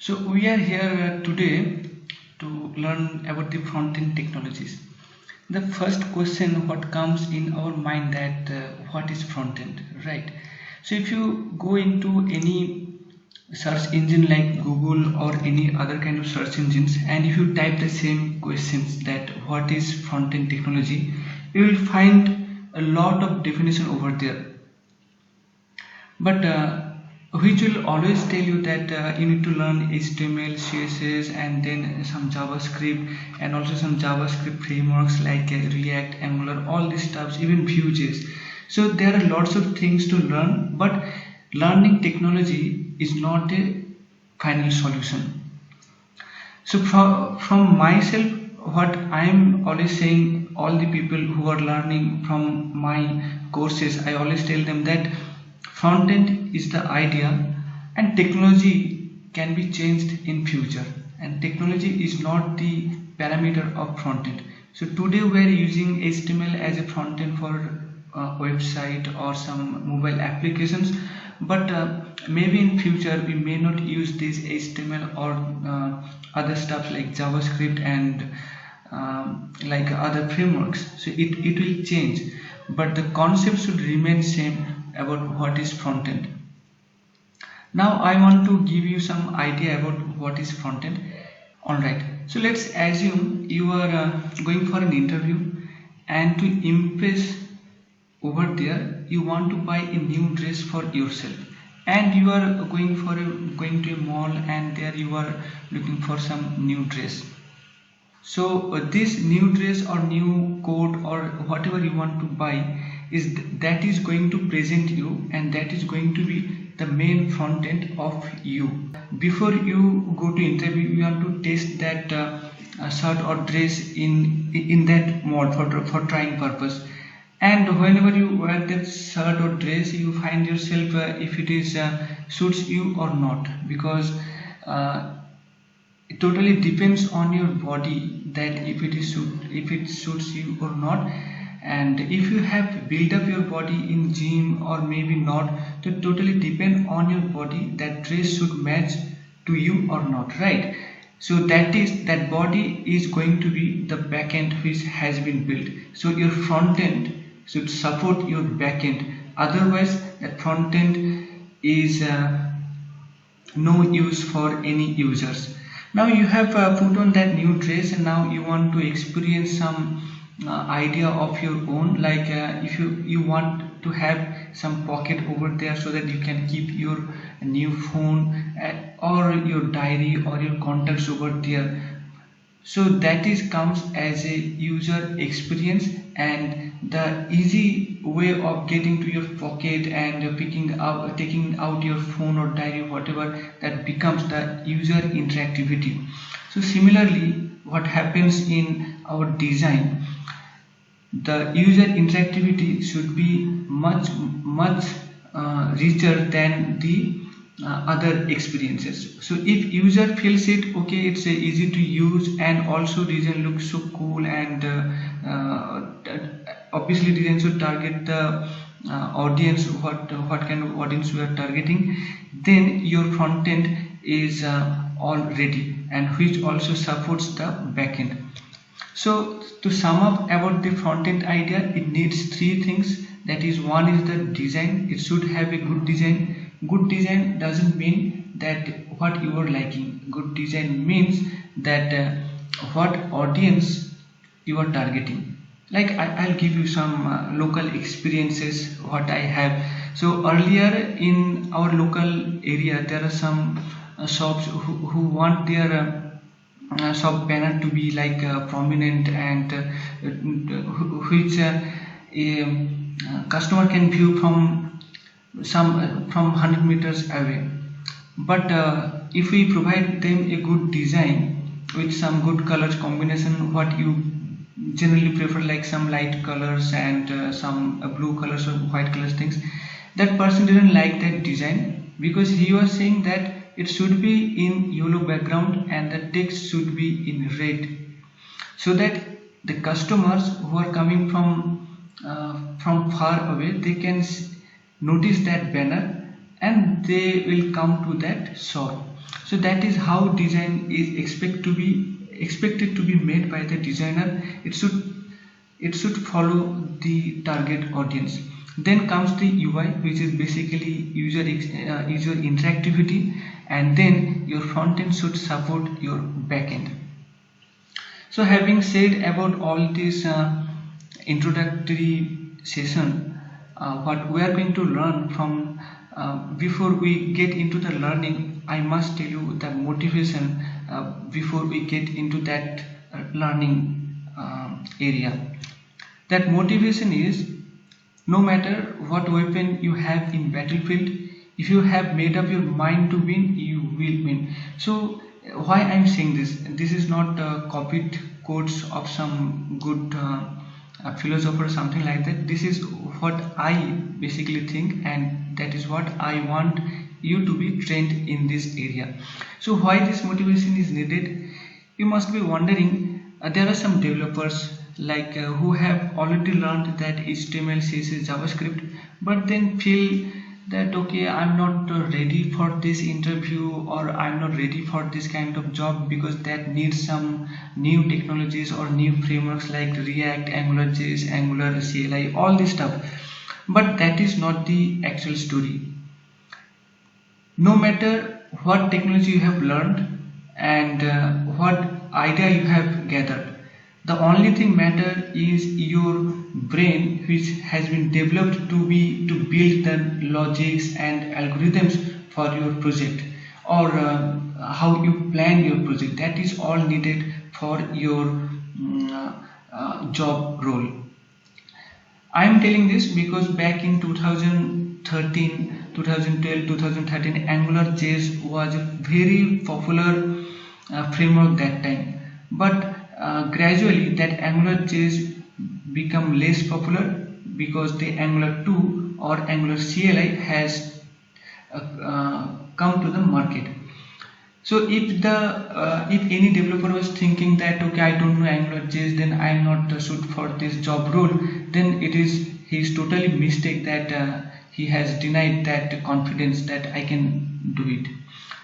So we are here today to learn about the front-end technologies. The first question what comes in our mind that what is front-end, right? So if you go into any search engine like Google or any other kind of search engines, and if you type the same questions that what is front-end technology, you will find a lot of definition over there, but which will always tell you that you need to learn HTML, CSS, and then some JavaScript, and also some JavaScript frameworks like React, Angular, all these stuffs, even Vue.js. So there are lots of things to learn, but learning technology is not a final solution. So from myself, what I'm always saying, all the people who are learning from my courses, I always tell them that front end is the idea, and technology can be changed in future, and technology is not the parameter of front end. So today we are using HTML as a front end for website or some mobile applications, but maybe in future we may not use this HTML or other stuff like JavaScript and like other frameworks. So it will change, but the concept should remain same about what is front end. Now I want to give you some idea about what is front end. Alright, so let's assume you are going for an interview, and to impress over there you want to buy a new dress for yourself, and you are going to a mall, and there you are looking for some new dress. So this new dress or new coat or whatever you want to buy that is going to present you, and that is going to be the main front end of you. Before you go to interview, you want to test that shirt or dress in that mode for trying purpose. And whenever you wear that shirt or dress, you find yourself if it is suits you or not, because uh, it totally depends on your body that if it suits you or not. And if you have built up your body in gym or maybe not, to totally depend on your body that dress should match to you or not, right? So that body is going to be the back end which has been built. So your front end should support your back end, otherwise that front end is no use for any users. Now you have put on that new dress, and now you want to experience some idea of your own, like if you want to have some pocket over there so that you can keep your new phone or your diary or your contacts over there. So that is comes as a user experience, and the easy way of getting to your pocket and taking out your phone or diary, whatever, that becomes the user interactivity. So similarly, what happens in our design, the user interactivity should be much richer than the other experiences. So if user feels it okay, it's easy to use, and also design looks so cool, and obviously design should target the audience, what kind of audience we are targeting, then your front end is all ready, and which also supports the back end. So to sum up about the front end idea, it needs three things. That is, one is the design. It should have a good design. Good design doesn't mean that what you are liking. Good design means that what audience you are targeting. Like I'll give you some local experiences what I have. So earlier in our local area, there are some shops who want their shop banner to be like prominent, and which a customer can view from 100 meters away. But if we provide them a good design with some good colors combination, what you generally prefer, like some light colors and some blue colors or white colors things, that person didn't like that design, because he was saying that it should be in yellow background and the text should be in red, so that the customers who are coming from far away, they can notice that banner, and they will come to that shore. So that is how design is expected to be made by the designer. It should follow the target audience. Then comes the UI, which is basically user interactivity, and then your front end should support your back end. So having said about all this introductory session, what we are going to learn from, before we get into the learning, I must tell you the motivation before we get into that learning area. That motivation is, no matter what weapon you have in battlefield, if you have made up your mind to win, you will win. So why I'm saying this is not copied quotes of some good philosopher or something like that. This is what I basically think, and that is what I want you to be trained in this area. So why this motivation is needed? You must be wondering, there are some developers like who have already learned that HTML, CSS, JavaScript, but then feel that okay, I'm not ready for this interview, or I'm not ready for this kind of job because that needs some new technologies or new frameworks like React, AngularJS, Angular, CLI, all this stuff. But that is not the actual story. No matter what technology you have learned and what idea you have gathered, the only thing matter is your brain, which has been developed to build the logics and algorithms for your project, or how you plan your project. That is all needed for your job role. I am telling this because back in 2013, 2012, 2013, AngularJS was a very popular framework that time. But gradually that AngularJS become less popular because the Angular 2 or Angular CLI has come to the market. So if any developer was thinking that okay, I don't know AngularJS, then I am not suited for this job role, then he is totally mistake that he has denied that confidence that I can do it.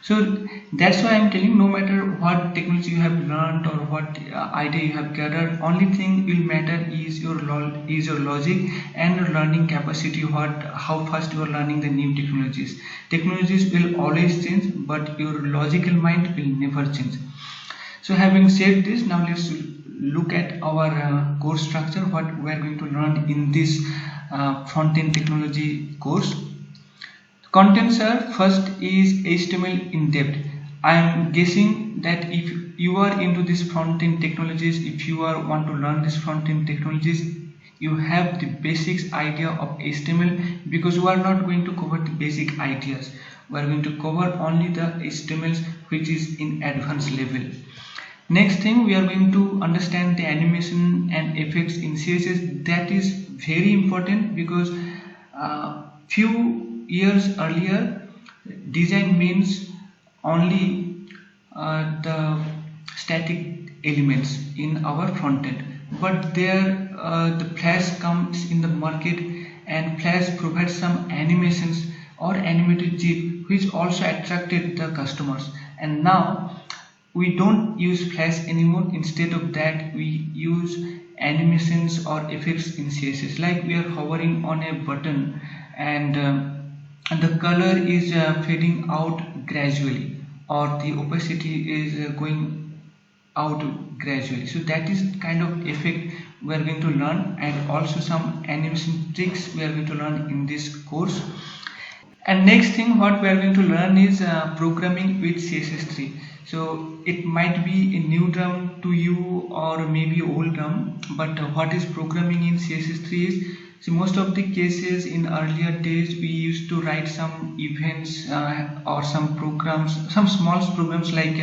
So that's why I'm telling, no matter what technology you have learned or what idea you have gathered, only thing will matter is your logic and your learning capacity, how fast you are learning the new technologies. Technologies will always change, but your logical mind will never change. So having said this, now let's look at our course structure, what we are going to learn in this front-end technology course. Contents are, first is HTML in depth. I am guessing that if you are into this front-end technologies, if you want to learn this front-end technologies, you have the basics idea of HTML, because we are not going to cover the basic ideas. We are going to cover only the HTMLs which is in advanced level. Next thing, we are going to understand the animation and effects in CSS. That is very important because few years earlier, design means only the static elements in our front end, but there the Flash comes in the market, and Flash provides some animations or animated GIF which also attracted the customers. And now we don't use Flash anymore. Instead of that, we use animations or effects in CSS, like we are hovering on a button and the color is fading out gradually, or the opacity is going out gradually. So that is kind of effect we are going to learn, and also some animation tricks we are going to learn in this course. And next thing what we are going to learn is programming with CSS3. So it might be a new term to you or maybe old term, but what is programming in CSS3 is, so most of the cases in earlier days we used to write some events or some programs, some small programs like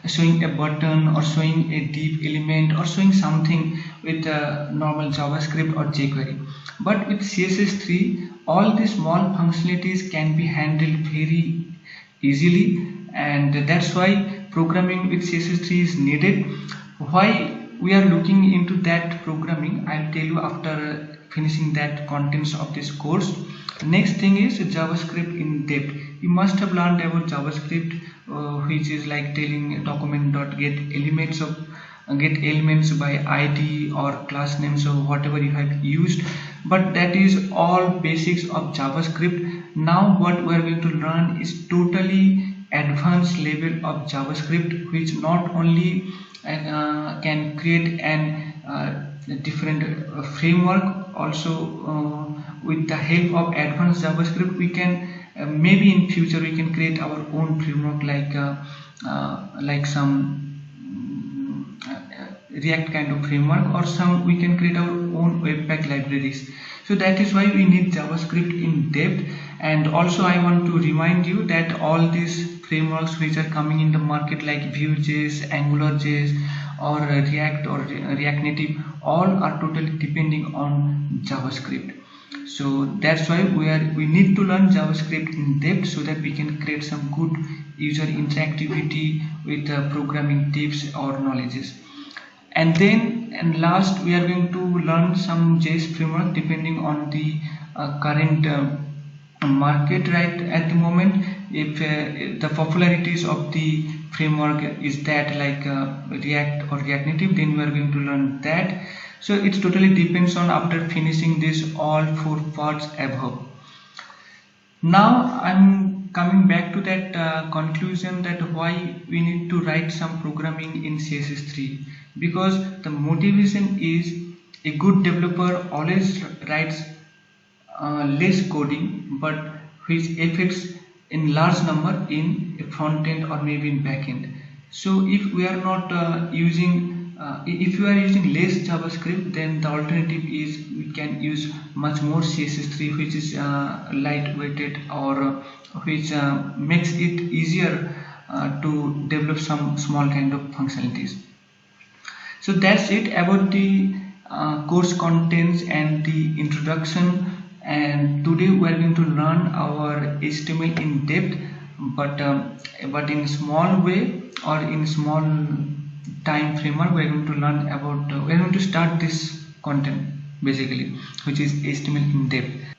showing a button or showing a div element or showing something with normal JavaScript or jQuery. But with CSS3, all the small functionalities can be handled very easily, and that's why programming with CSS3 is needed. Why we are looking into that programming, I'll tell you after finishing that contents of this course. Next thing is JavaScript in depth. You must have learned about JavaScript, which is like telling document.get elements of get elements by ID or class names or whatever you have used. But that is all basics of JavaScript. Now what we are going to learn is totally advanced level of JavaScript, which not only can create an different framework. Also with the help of advanced JavaScript we can maybe in future we can create our own framework like some React kind of framework, or some we can create our own Webpack libraries. So that is why we need JavaScript in depth. And also I want to remind you that all these frameworks which are coming in the market like Vue.js, AngularJS or React or React Native, all are totally depending on JavaScript. So that's why we need to learn JavaScript in depth so that we can create some good user interactivity with programming tips or knowledges. And then and last we are going to learn some JS framework depending on the current market right at the moment. If the popularities of the framework is that like React or React Native, then we are going to learn that. So it totally depends on after finishing this all 4 parts above. Now I'm coming back to that conclusion that why we need to write some programming in CSS3, because the motivation is a good developer always writes less coding but which affects in large number in a front end or maybe in back end. So if we are not if you are using less JavaScript, then the alternative is we can use much more CSS3, which is lightweighted or which makes it easier to develop some small kind of functionalities. So that's it about the course contents and the introduction. And today we are going to learn our HTML in depth, but in small way or in small time framework. We are going to learn about we are going to start this content basically, which is HTML in depth.